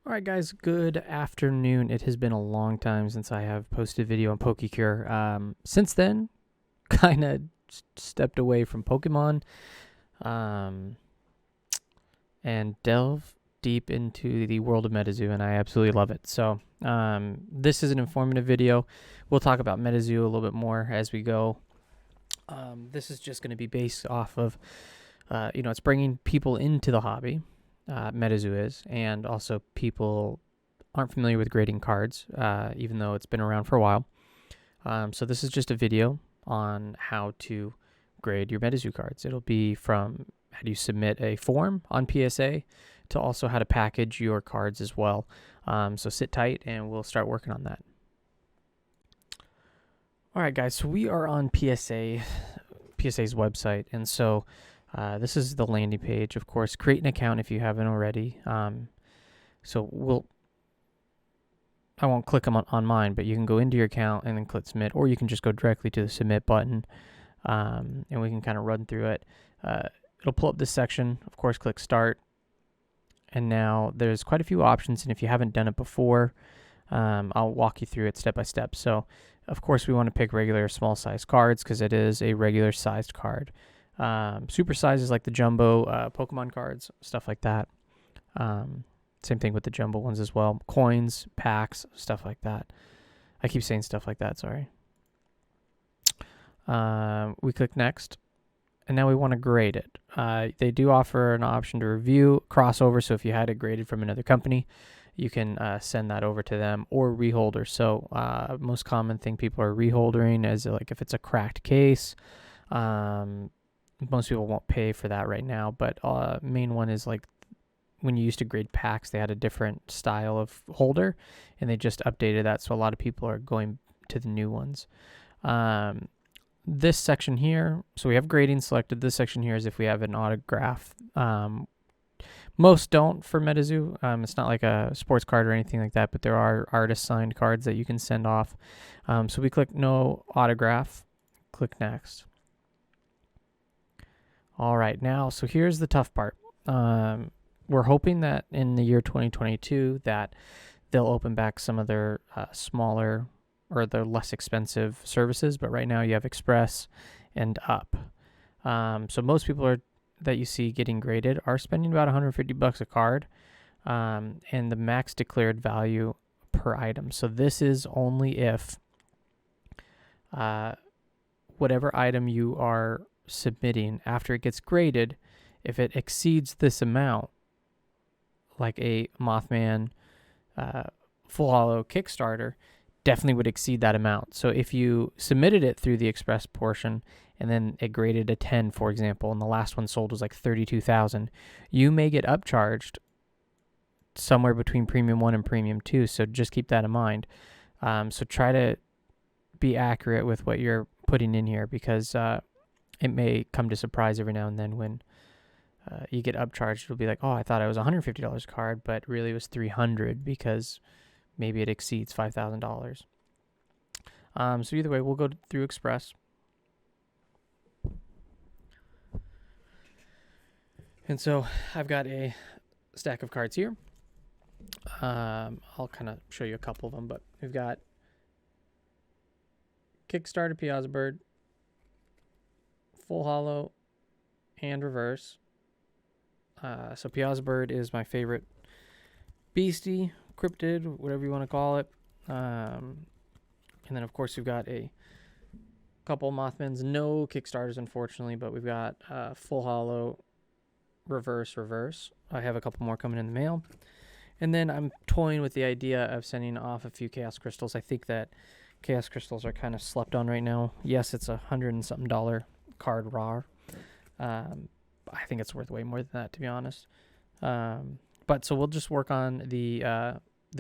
Alright guys, good afternoon. It has been a long time since I have posted video on PokeCure. Since then, kind of stepped away from Pokemon and delve deep into the world of Metazoo, and I absolutely love it. So this is an informative video. We'll talk about Metazoo a little bit more as we go. This is just going to be based off of, it's bringing people into the hobby. Metazoo is, and also people aren't familiar with grading cards, even though it's been around for a while. So this is just a video on how to grade your Metazoo cards. It'll be from how do you submit a form on PSA to also how to package your cards as well. So sit tight and we'll start working on that. All right, guys, so we are on PSA's website, and so this is the landing page. Of course, create an account if you haven't already. So I won't click on mine, but you can go into your account and then click submit, or you can just go directly to the submit button, and we can kind of run through it. It'll pull up this section. Of course, click start, and now there's quite a few options, and if you haven't done it before, I'll walk you through it step by step. So, of course, we want to pick regular small size cards because it is a regular sized card. Super sizes like the jumbo Pokemon cards, stuff like that. Same thing with the jumbo ones as well. Coins, packs, stuff like that. I keep saying stuff like that, sorry. We click next, and now we want to grade it. They do offer an option to review crossover, so if you had it graded from another company, you can send that over to them, or reholder. So most common thing people are reholdering is like if it's a cracked case. Most people won't pay for that right now, but main one is like when you used to grade packs, they had a different style of holder, and they just updated that, so a lot of people are going to the new ones. This section here, so we have grading selected. This section here is if we have an autograph. Most don't for Metazoo. It's not like a sports card or anything like that, but there are artist signed cards that you can send off. So we click no autograph, click next. All right, now, so here's the tough part. We're hoping that in the year 2022 that they'll open back some of their smaller or their less expensive services, but right now you have Express and Up. So most people that you see getting graded are spending about $150 a card, and the max declared value per item. So this is only if whatever item you are submitting after it gets graded, if it exceeds this amount, like a Mothman full hollow Kickstarter, definitely would exceed that amount. So if you submitted it through the Express portion and then it graded a 10, for example, and the last one sold was like 32,000, you may get upcharged somewhere between Premium 1 and Premium 2. So just keep that in mind. So try to be accurate with what you're putting in here, because it may come to surprise every now and then when you get upcharged. It'll be like, oh, I thought it was $150 card, but really it was $300 because maybe it exceeds $5,000. So either way, we'll go through Express. And so I've got a stack of cards here. I'll kind of show you a couple of them, but we've got Kickstarter PSA Bird, full hollow, and reverse. So PSA Bird is my favorite beastie, cryptid, whatever you want to call it. And then, of course, we've got a couple Mothmans. No Kickstarters, unfortunately, but we've got full hollow, reverse. I have a couple more coming in the mail. And then I'm toying with the idea of sending off a few Chaos Crystals. I think that Chaos Crystals are kind of slept on right now. Yes, it's $100 and something card raw. I think it's worth way more than that, to be honest. But so we'll just work on the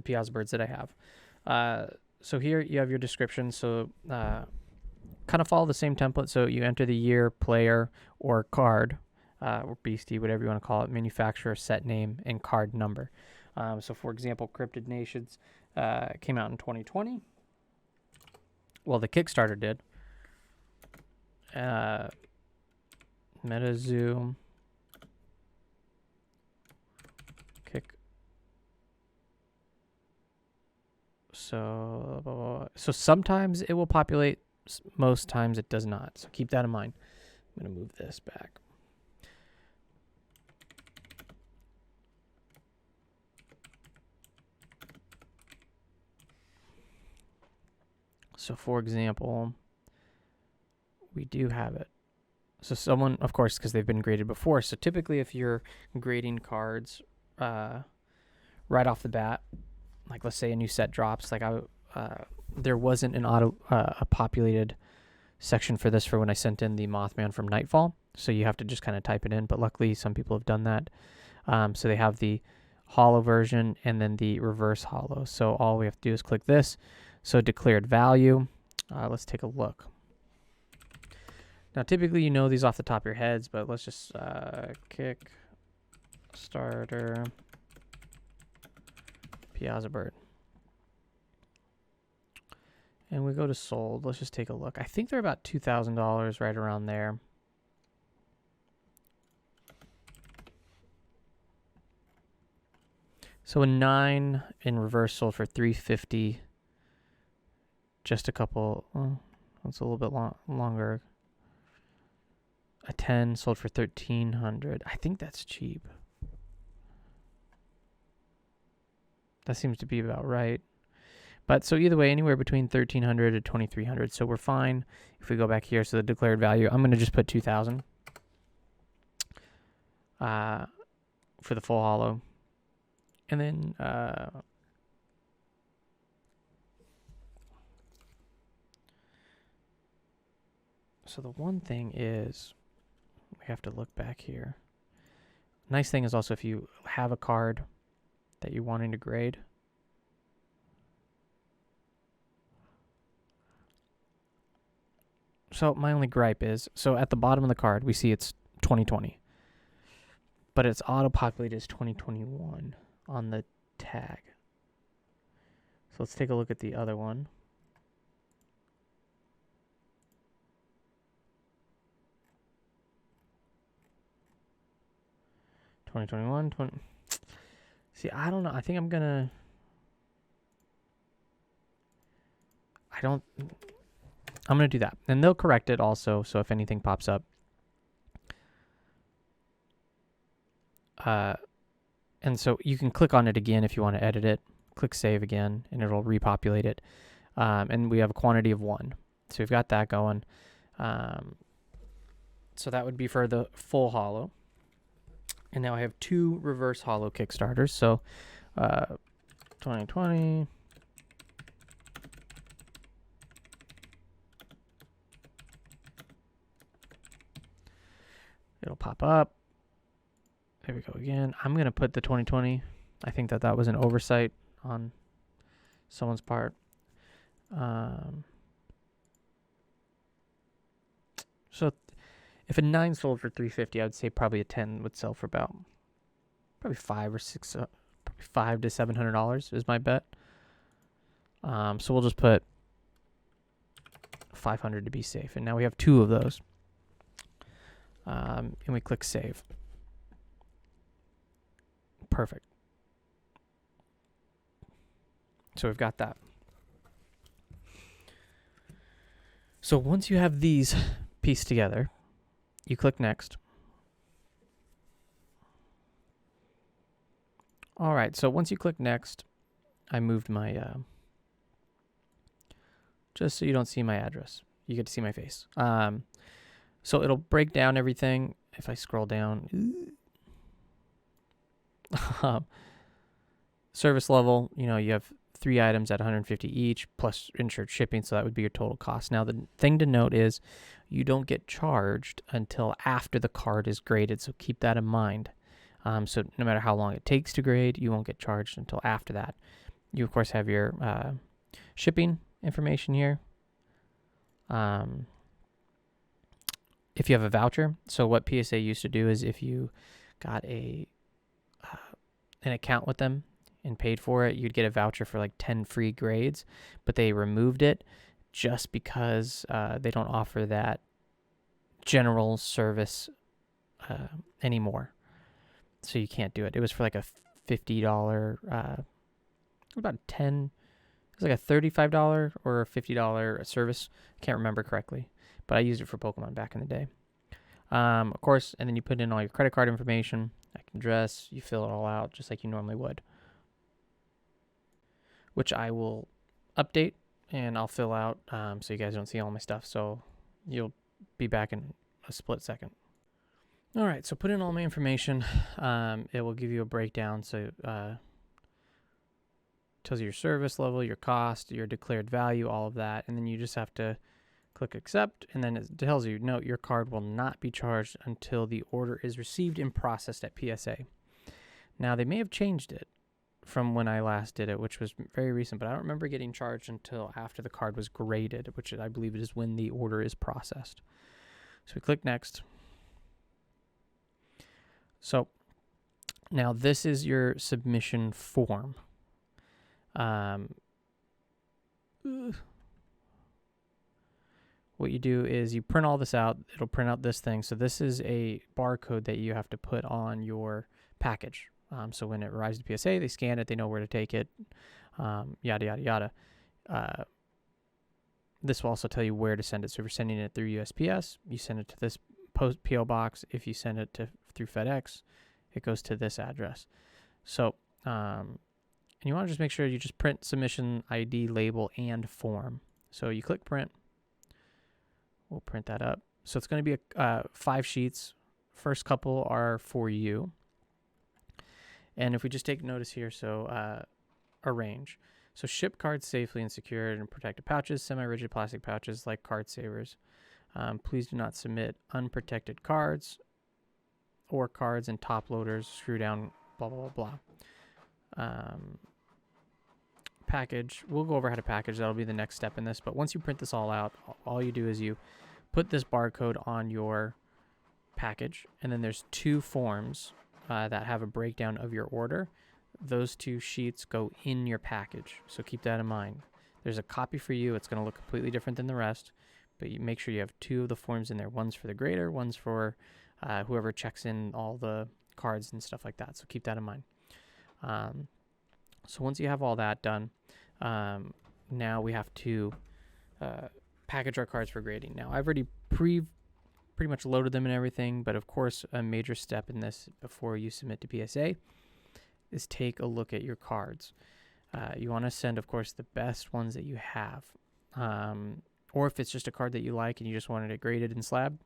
PSA Birds that I have. So here you have your description. So kind of follow the same template. So you enter the year, player, or card, or beastie, whatever you want to call it, manufacturer, set name, and card number. So for example, Cryptid Nations came out in 2020. Well, the Kickstarter did. Metazoo So sometimes it will populate, most times it does not. So keep that in mind. I'm going to move this back. So for example, we do have it. So someone, of course, because they've been graded before. So typically if you're grading cards right off the bat, like let's say a new set drops, like there wasn't an a populated section for this for when I sent in the Mothman from Nightfall. So you have to just kind of type it in. But luckily some people have done that. So they have the hollow version and then the reverse hollow. So all we have to do is click this. So declared value. Let's take a look. Now, typically, you know these off the top of your heads, but let's just Kickstarter PSA bird. And we go to sold. Let's just take a look. I think they're about $2,000, right around there. So a 9 in reverse sold for $350. Just a couple. Oh, that's a little bit longer. A 10 sold for $1,300. I think that's cheap. That seems to be about right. But so either way, anywhere between $1,300 to $2,300. So we're fine if we go back here. So the declared value, I'm going to just put 2,000 for the full hollow. And then so the one thing is, we have to look back here. Nice thing is also if you have a card that you're wanting to grade, so my only gripe is, so at the bottom of the card we see it's 2020, but it's auto-populated as 2021 on the tag. So let's take a look at the other one. See, I don't know. I think I'm gonna. I'm gonna do that, and they'll correct it also. So if anything pops up, and so you can click on it again if you want to edit it. Click save again, and it'll repopulate it. And we have a quantity of 1, so we've got that going. So that would be for the full hollow. And now I have 2 reverse hollow Kickstarters. So 2020. It'll pop up. There we go again. I'm going to put the 2020. I think that was an oversight on someone's part. So if a 9 sold for $350, I would say probably a 10 would sell for about probably $500 to $700 is my bet. So we'll just put 500 to be safe, and now we have 2 of those. And we click save. Perfect. So we've got that. So once you have these pieced together, you click next. All right, so once you click next, I moved my, just so you don't see my address. You get to see my face. So it'll break down everything. If I scroll down, service level, you have 3 items at $150 each plus insured shipping, so that would be your total cost. Now the thing to note is you don't get charged until after the card is graded, so keep that in mind. So no matter how long it takes to grade, you won't get charged until after that. You of course have your shipping information here. If you have a voucher, so what PSA used to do is if you got an account with them and paid for it, you'd get a voucher for like 10 free grades, but they removed it just because they don't offer that general service anymore. So you can't do it. It was for like a $50, about 10 It's like a $35 or a $50 service. I can't remember correctly, but I used it for Pokemon back in the day. Of course, and then you put in all your credit card information, address, you fill it all out just like you normally would, which I will update and I'll fill out so you guys don't see all my stuff. So you'll be back in a split second. All right, so put in all my information. It will give you a breakdown. So tells you your service level, your cost, your declared value, all of that. And then you just have to click accept. And then it tells you, no, your card will not be charged until the order is received and processed at PSA. Now, they may have changed it from when I last did it, which was very recent, but I don't remember getting charged until after the card was graded, which I believe is when the order is processed. So we click next. So now this is your submission form. What you do is you print all this out. It'll print out this thing. So this is a barcode that you have to put on your package. So when it arrives to PSA, they scan it. They know where to take it. Yada, yada, yada. This will also tell you where to send it. So if you're sending it through USPS, you send it to this PO box. If you send it through FedEx, it goes to this address. So, and you want to just make sure you just print submission ID, label, and form. So you click print. We'll print that up. So it's going to be 5 sheets. First couple are for you. And if we just take notice here, so arrange. So ship cards safely and secured in protected pouches, semi-rigid plastic pouches like card savers. Please do not submit unprotected cards or cards and top loaders, screw down, blah, blah, blah, blah. Package. We'll go over how to package. That'll be the next step in this. But once you print this all out, all you do is you put this barcode on your package. And then there's 2 forms that have a breakdown of your order. Those 2 sheets go in your package. So keep that in mind. There's a copy for you. It's going to look completely different than the rest. But you make sure you have 2 of the forms in there. One's for the grader. One's for whoever checks in all the cards and stuff like that. So keep that in mind. So once you have all that done, now we have to package our cards for grading. Now, I've already pretty much loaded them and everything, but of course, a major step in this before you submit to PSA is take a look at your cards. You want to send, of course, the best ones that you have. Or if it's just a card that you like and you just wanted it graded in slab,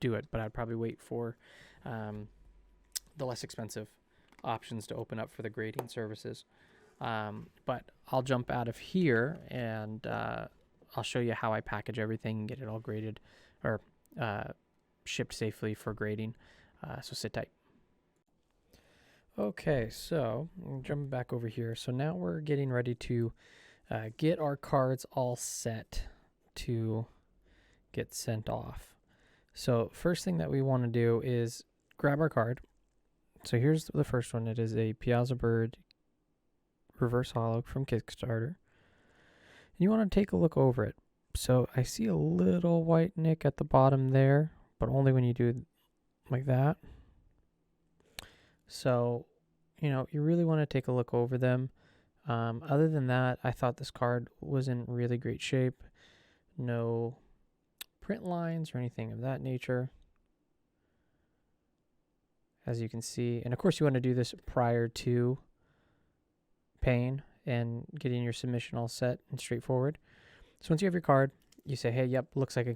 do it. But I'd probably wait for the less expensive options to open up for the grading services. But I'll jump out of here and I'll show you how I package everything and get it all graded or shipped safely for grading. So sit tight. Okay, so jumping back over here. So now we're getting ready to get our cards all set to get sent off. So first thing that we want to do is grab our card. So here's the first one. It is a PSA Bird reverse holo from Kickstarter. And you want to take a look over it. So I see a little white nick at the bottom there, but only when you do it like that. So, you really want to take a look over them. Other than that, I thought this card was in really great shape. No print lines or anything of that nature, as you can see. And of course, you want to do this prior to paying and getting your submission all set and straightforward. So once you have your card, you say, hey, yep, looks like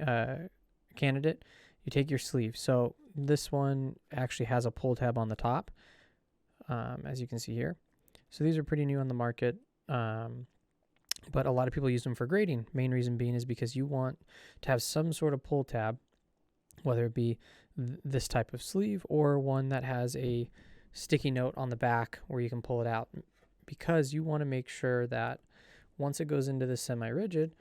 a candidate. You take your sleeve. So this one actually has a pull tab on the top, as you can see here. So these are pretty new on the market, but a lot of people use them for grading. Main reason being is because you want to have some sort of pull tab, whether it be this type of sleeve or one that has a sticky note on the back where you can pull it out, because you want to make sure that once it goes into the semi-rigid,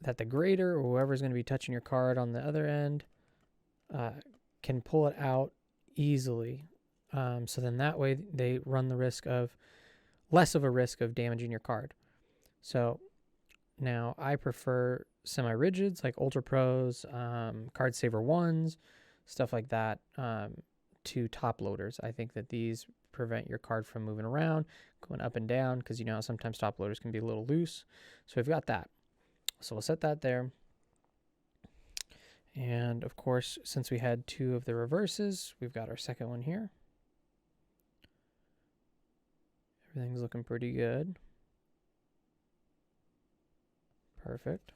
that the grader or whoever's going to be touching your card on the other end can pull it out easily. So then that way they run the risk of less of a risk of damaging your card. So now I prefer semi-rigids like Ultra Pros, Card Saver 1s, stuff like that, to top loaders. I think that these prevent your card from moving around, going up and down, because you know sometimes top loaders can be a little loose. So we've got that. So we'll set that there. And of course, since we had 2 of the reverses, we've got our second one here. Everything's looking pretty good. Perfect.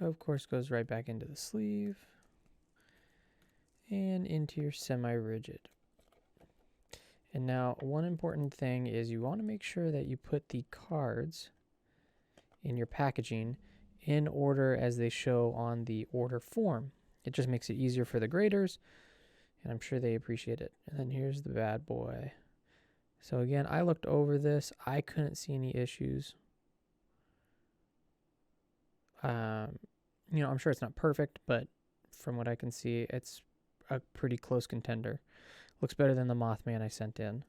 Of course, goes right back into the sleeve and into your semi-rigid. And now one important thing is you want to make sure that you put the cards in your packaging in order as they show on the order form. It just makes it easier for the graders, and I'm sure they appreciate it. And then here's the bad boy. So again, I looked over this. I couldn't see any issues. You know, I'm sure it's not perfect, but from what I can see, it's a pretty close contender. Looks better than the Mothman I sent in.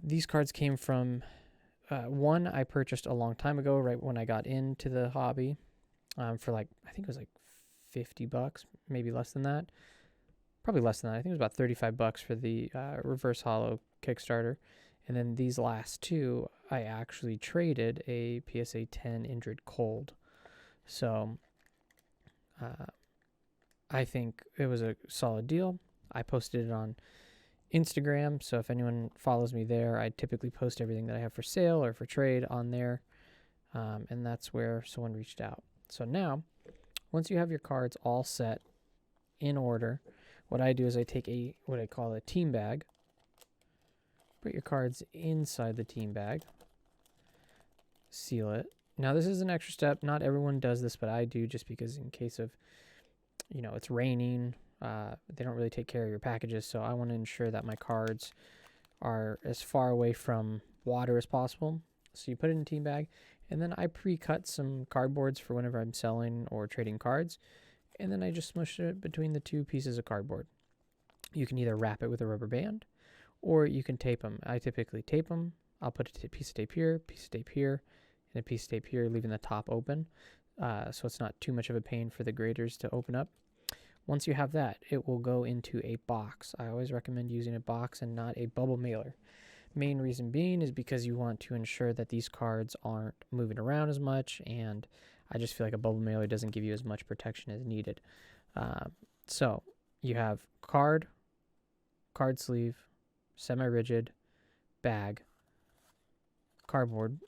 These cards came from one I purchased a long time ago, right when I got into the hobby, for like, I think it was like $50, maybe less than that. Probably less than that. I think it was about $35 for the reverse hollow Kickstarter. And then these last 2, I actually traded a PSA 10 Injured Cold. So I think it was a solid deal. I posted it on Instagram, so if anyone follows me there, I typically post everything that I have for sale or for trade on there, and that's where someone reached out. So now, once you have your cards all set in order, what I do is I take what I call a team bag, put your cards inside the team bag, seal it. Now this is an extra step. Not everyone does this, but I do, just because in case of, you know, it's raining, they don't really take care of your packages, so I want to ensure that my cards are as far away from water as possible. So you put it in a team bag, and then I pre-cut some cardboards for whenever I'm selling or trading cards, and then I just smush it between the 2 pieces of cardboard. You can either wrap it with a rubber band, or you can tape them. I typically tape them. I'll put a piece of tape here, and a piece of tape here, leaving the top open, so it's not too much of a pain for the graders to open up. Once you have that, it will go into a box. I always recommend using a box and not a bubble mailer. Main reason being is because you want to ensure that these cards aren't moving around as much, and I just feel like a bubble mailer doesn't give you as much protection as needed. So you have card sleeve, semi-rigid, bag, cardboard,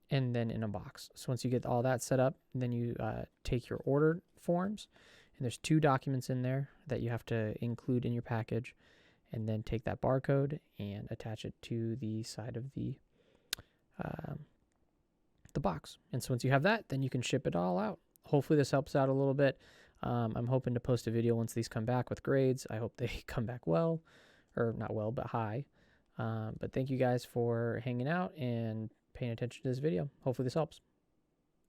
and then in a box. So once you get all that set up, then you take your order forms, and there's 2 documents in there that you have to include in your package, and then take that barcode and attach it to the side of the box. And so once you have that, then you can ship it all out. Hopefully this helps out a little bit. I'm hoping to post a video once these come back with grades. I hope they come back well, or not well, but high. But thank you guys for hanging out and paying attention to this video. Hopefully this helps.